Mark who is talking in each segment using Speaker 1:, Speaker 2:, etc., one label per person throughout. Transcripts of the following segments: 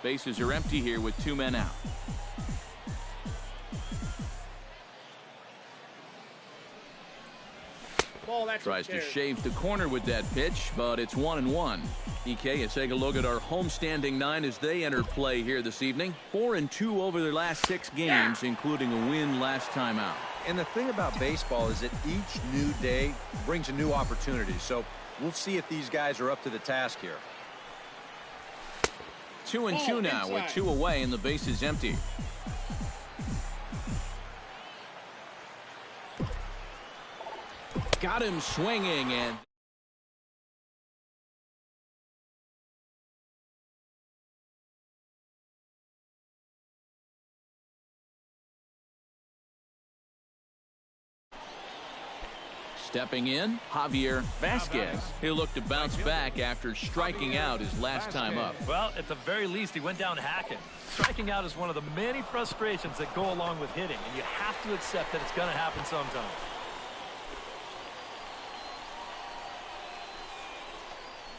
Speaker 1: Bases are empty here with 2 men out. Tries to shave the corner with that pitch, but it's 1-1. EK, let's take a look at our homestanding 9 as they enter play here this evening. 4-2 over their last 6 games, including a win last time out.
Speaker 2: And the thing about baseball is that each new day brings a new opportunity. So we'll see if these guys are up to the task here.
Speaker 1: 2-2 now with 2 away and the base is empty. Got him swinging and stepping in, Javier Vazquez. He'll look to bounce back after striking out his last time up.
Speaker 3: Well, at the very least, he went down hacking. Striking out is one of the many frustrations that go along with hitting, and you have to accept that it's going to happen sometimes.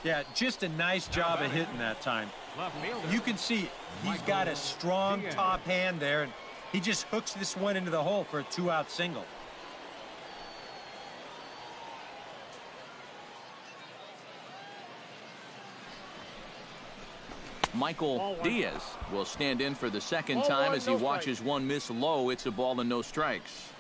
Speaker 2: Yeah, just a nice job of hitting that time. You can see he's got a strong top hand there, and he just hooks this one into the hole for a 2-out single.
Speaker 1: Michael Diaz will stand in for the second time as he watches one miss low. It's a ball and no strikes.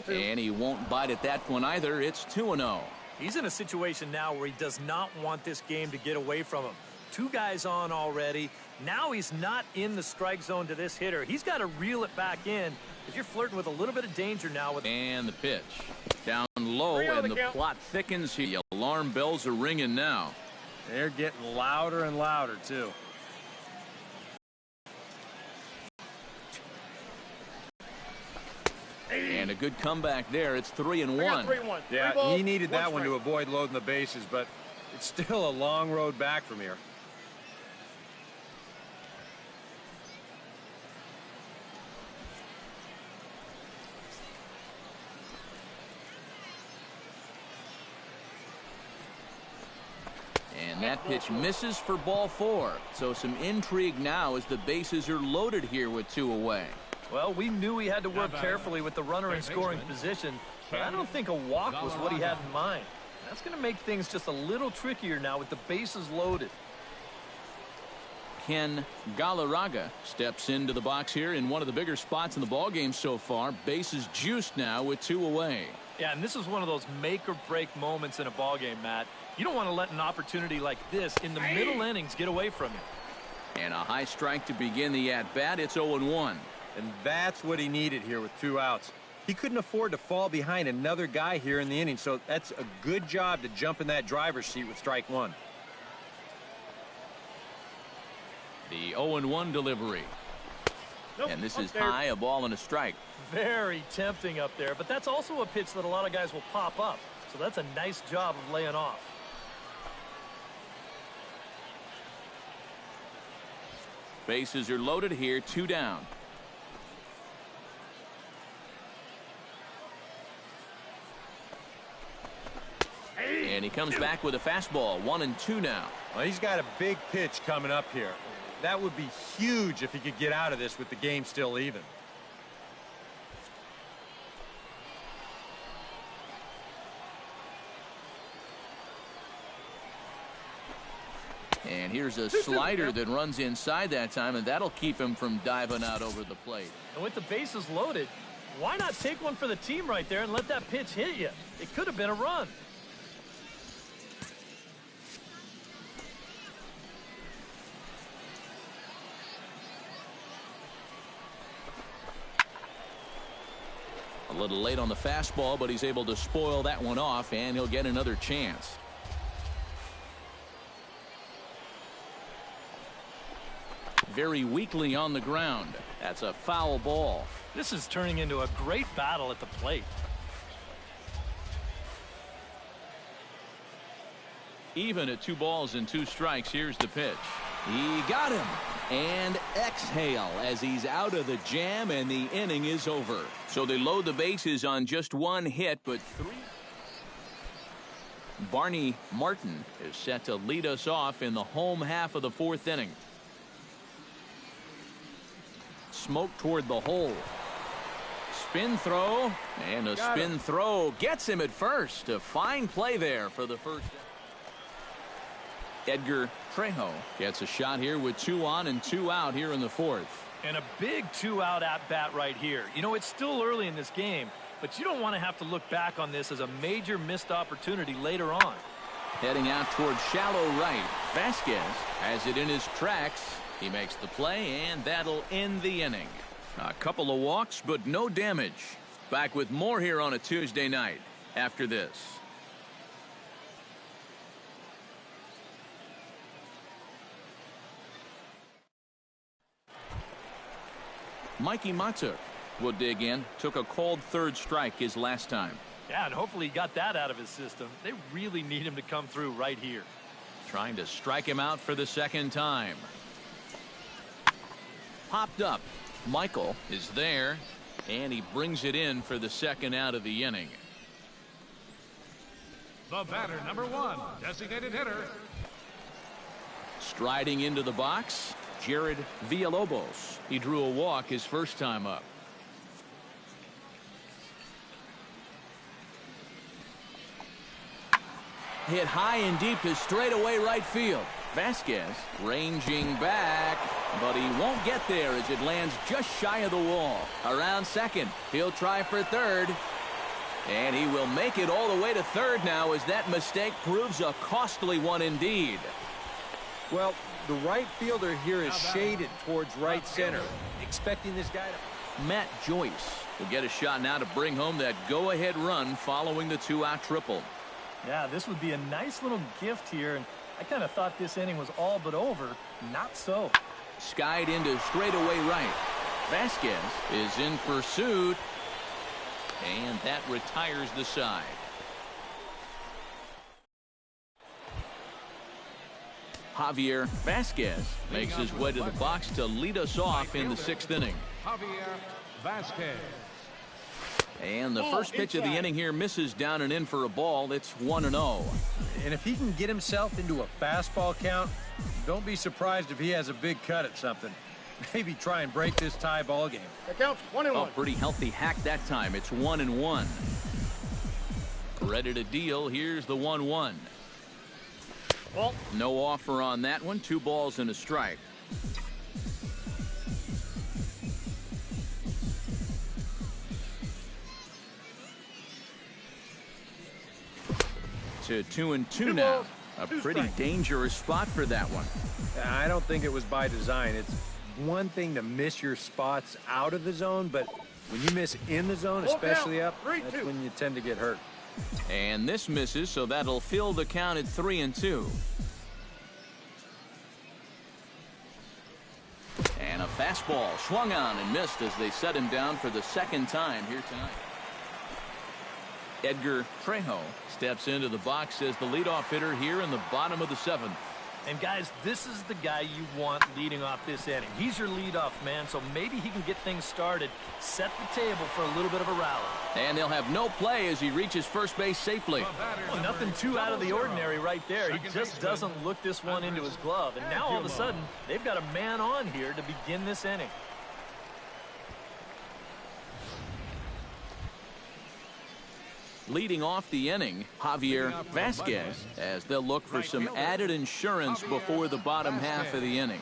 Speaker 1: And he won't bite at that one either. It's 2-0.
Speaker 3: He's in a situation now where he does not want this game to get away from him. 2 guys on already. Now he's not in the strike zone to this hitter. He's got to reel it back in if you're flirting with a little bit of danger now.
Speaker 1: And the pitch. Down low, and the plot thickens. The alarm bells are ringing now.
Speaker 2: They're getting louder and louder, too.
Speaker 1: And a good comeback there. It's 3-1.
Speaker 2: Yeah, he needed that one to avoid loading the bases, but it's still a long road back from here.
Speaker 1: And that pitch misses for ball 4. So some intrigue now as the bases are loaded here with 2 away.
Speaker 3: Well, we knew he had to work carefully with the runner in scoring position, but I don't think a walk was what he had in mind. That's going to make things just a little trickier now with the bases loaded.
Speaker 1: Ken Galarraga steps into the box here in one of the bigger spots in the ballgame so far. Bases juiced now with 2 away.
Speaker 3: Yeah, and this is one of those make-or-break moments in a ballgame, Matt. You don't want to let an opportunity like this in the middle innings get away from you.
Speaker 1: And a high strike to begin the at-bat. It's 0-1.
Speaker 2: And that's what he needed here with 2 outs. He couldn't afford to fall behind another guy here in the inning, so that's a good job to jump in that driver's seat with strike 1.
Speaker 1: The 0-1 delivery. And this is high, a ball and a strike.
Speaker 3: Very tempting up there, but that's also a pitch that a lot of guys will pop up. So that's a nice job of laying off.
Speaker 1: Bases are loaded here, 2 down. And he comes back with a fastball, 1-2 now.
Speaker 2: Well, he's got a big pitch coming up here. That would be huge if he could get out of this with the game still even.
Speaker 1: And here's a slider that runs inside that time, and that'll keep him from diving out over the plate.
Speaker 3: And with the bases loaded, why not take one for the team right there and let that pitch hit you? It could have been a run.
Speaker 1: A little late on the fastball, but he's able to spoil that one off, and he'll get another chance. Very weakly on the ground. That's a foul ball.
Speaker 3: This is turning into a great battle at the plate.
Speaker 1: Even at 2 balls and 2 strikes, here's the pitch. He got him. And exhale as he's out of the jam, and the inning is over. So they load the bases on just 1 hit, but 3. Barney Martin is set to lead us off in the home half of the fourth inning. Smoke toward the hole. Spin throw, and a spin throw gets him at first. A fine play there for the first. Edgar Trejo gets a shot here with 2 on and 2 out here in the fourth.
Speaker 3: And a big 2-out at-bat right here. You know, it's still early in this game, but you don't want to have to look back on this as a major missed opportunity later on.
Speaker 1: Heading out towards shallow right. Vazquez has it in his tracks. He makes the play, and that'll end the inning. A couple of walks, but no damage. Back with more here on a Tuesday night after this. Mikey Matuk will dig in. Took a called third strike his last time.
Speaker 3: Yeah, and hopefully he got that out of his system. They really need him to come through right here.
Speaker 1: Trying to strike him out for the second time. Popped up. Michael is there, and he brings it in for the second out of the inning.
Speaker 4: The batter, number 1, designated hitter.
Speaker 1: Striding into the box, Jared Villalobos. He drew a walk his first time up. Hit high and deep to straightaway right field. Vazquez ranging back, but he won't get there as it lands just shy of the wall. Around second, he'll try for third, and he will make it all the way to third now as that mistake proves a costly one indeed.
Speaker 2: Well, the right fielder here is shaded towards right center, expecting this guy to...
Speaker 1: Matt Joyce will get a shot now to bring home that go-ahead run following the 2-out triple.
Speaker 3: Yeah, this would be a nice little gift here, and I kind of thought this inning was all but over. Not so.
Speaker 1: Skied into straightaway right. Vazquez is in pursuit, and that retires the side. Javier Vazquez makes his way to the box to lead us off in the 6th inning.
Speaker 4: Javier Vazquez.
Speaker 1: And the first pitch of the inning here misses down and in for a ball. It's 1-0.
Speaker 2: And if he can get himself into a fastball count, don't be surprised if he has a big cut at something. Maybe try and break this tie ball game.
Speaker 5: That counts 1-1.
Speaker 1: Oh, pretty healthy hack that time. It's 1-1. Ready to deal. Here's the 1-1.
Speaker 5: Ball.
Speaker 1: No offer on that one. 2 balls and a strike. To 2-2 now. A pretty dangerous spot for that one.
Speaker 2: I don't think it was by design. It's one thing to miss your spots out of the zone, but when you miss in the zone, especially up, that's when you tend to get hurt.
Speaker 1: And this misses, so that'll fill the count at 3-2. And a fastball swung on and missed as they set him down for the second time here tonight. Edgar Trejo steps into the box as the leadoff hitter here in the bottom of the 7th.
Speaker 3: And guys, this is the guy you want leading off this inning. He's your leadoff man, so maybe he can get things started, set the table for a little bit of a rally.
Speaker 1: And they'll have no play as he reaches first base safely.
Speaker 3: Well, nothing too out of the ordinary right there. He just doesn't look this one into his glove. And now all of a sudden, they've got a man on here to begin this inning.
Speaker 1: Leading off the inning, Javier Vazquez, as they'll look for some added insurance before the bottom half of the inning.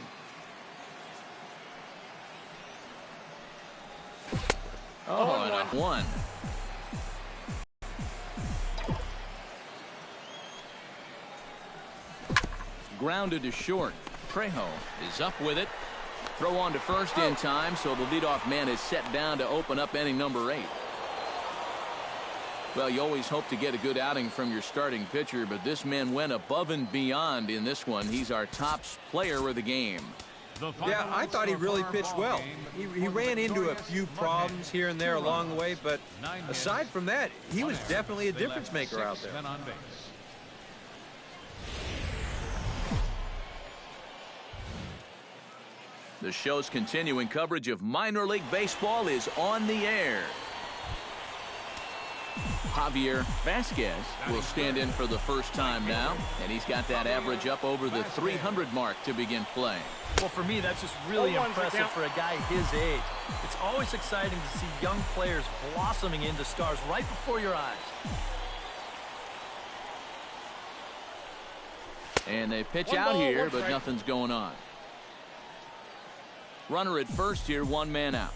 Speaker 1: Oh, and a 1. Grounded to short. Trejo is up with it. Throw on to first in time, so the leadoff man is set down to open up inning number 8. Well, you always hope to get a good outing from your starting pitcher, but this man went above and beyond in this one. He's our top player of the game.
Speaker 2: Yeah, I thought he really pitched well. He ran into a few problems here and there along the way, but aside from that, he was definitely a difference maker out there.
Speaker 1: The show's continuing coverage of minor league baseball is on the air. Javier Vazquez will stand in for the first time now, and he's got that average up over the 300 mark to begin play.
Speaker 3: Well, for me, that's just really impressive for a guy his age. It's always exciting to see young players blossoming into stars right before your eyes.
Speaker 1: And they pitch out here, but nothing's going on. Runner at first here, one man out.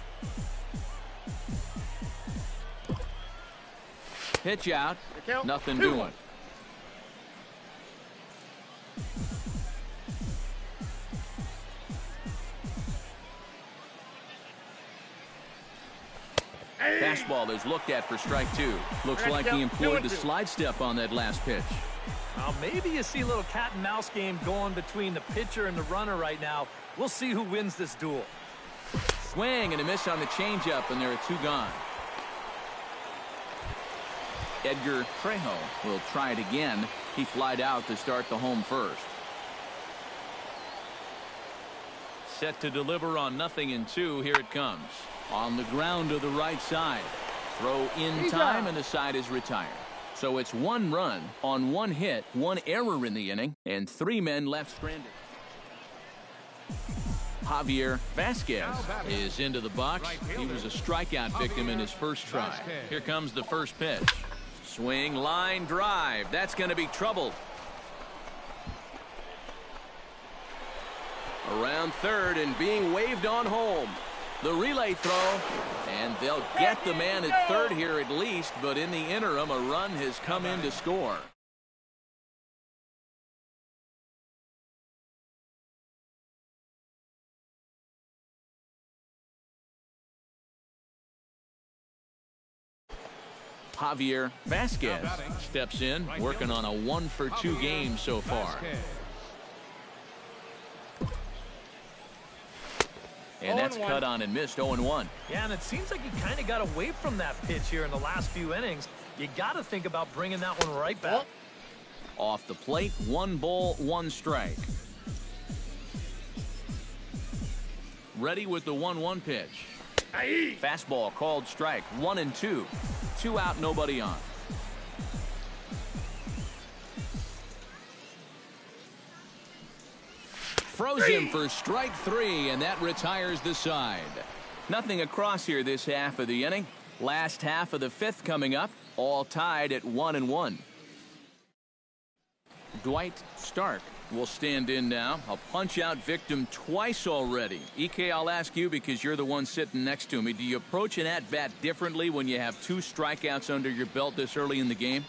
Speaker 1: Pitch out, nothing doing. Fastball is looked at for strike two. Looks like he employed the slide step on that last pitch.
Speaker 3: Well, maybe you see a little cat and mouse game going between the pitcher and the runner right now. We'll see who wins this duel.
Speaker 1: Swing and a miss on the changeup, and there are two gone. Edgar Trejo will try it again. He flied out to start the home first. Set to deliver on 0-2. Here it comes. On the ground to the right side. Throw in time, and the side is retired. So it's one run on one hit, one error in the inning, and three men left stranded. Javier Vazquez is into the box. He was a strikeout victim in his first try. Here comes the first pitch. Swing, line, drive. That's going to be troubled. Around third and being waved on home. The relay throw, and they'll get the man at third here at least, but in the interim, a run has come in to score. Javier Vazquez steps in, working on a 1-for-2 game so far. And that's cut on and missed. 0-1.
Speaker 3: Yeah, and it seems like he kind of got away from that pitch here in the last few innings. You got to think about bringing that one right back.
Speaker 1: Off the plate, 1 ball, 1 strike. Ready with the 1-1 pitch. Fastball called strike. 1-2. 2 out, nobody on. Throws him for strike 3, and that retires the side. Nothing across here this half of the inning. Last half of the 5th coming up, all tied at 1-1. Dwight Stark will stand in now. A punch-out victim twice already. EK, I'll ask you because you're the one sitting next to me. Do you approach an at-bat differently when you have 2 strikeouts under your belt this early in the game?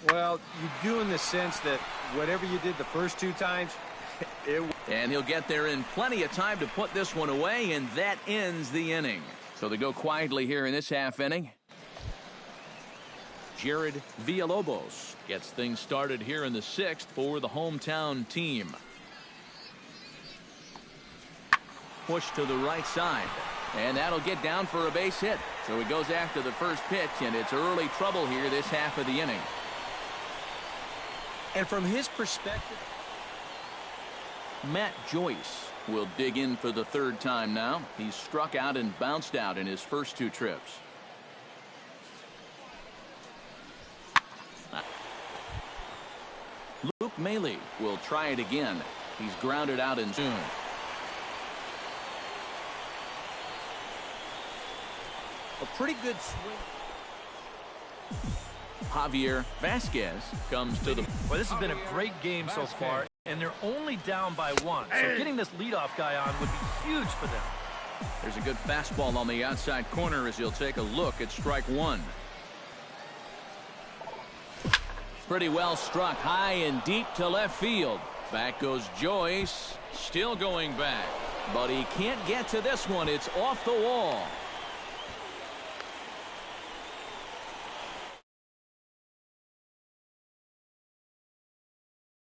Speaker 2: Well, you do in the sense that whatever you did the first 2 times,
Speaker 1: and he'll get there in plenty of time to put this one away, and that ends the inning. So they go quietly here in this half inning. Jared Villalobos gets things started here in the 6th for the hometown team. Push to the right side, and that'll get down for a base hit. So he goes after the first pitch, and it's early trouble here this half of the inning.
Speaker 2: And from his perspective,
Speaker 1: Matt Joyce will dig in for the 3rd time now. He's struck out and bounced out in his first 2 trips. Luke Maile will try it again. He's grounded out in June.
Speaker 2: a pretty good swing.
Speaker 3: Javier Vazquez comes to the... Well, this has been a great game so far, and they're only down by 1. So getting this leadoff guy on would be huge for them.
Speaker 1: There's a good fastball on the outside corner as he'll take a look at strike 1. Pretty well struck high and deep to left field. Back goes Joyce, still going back, but he can't get to this one. It's off the wall.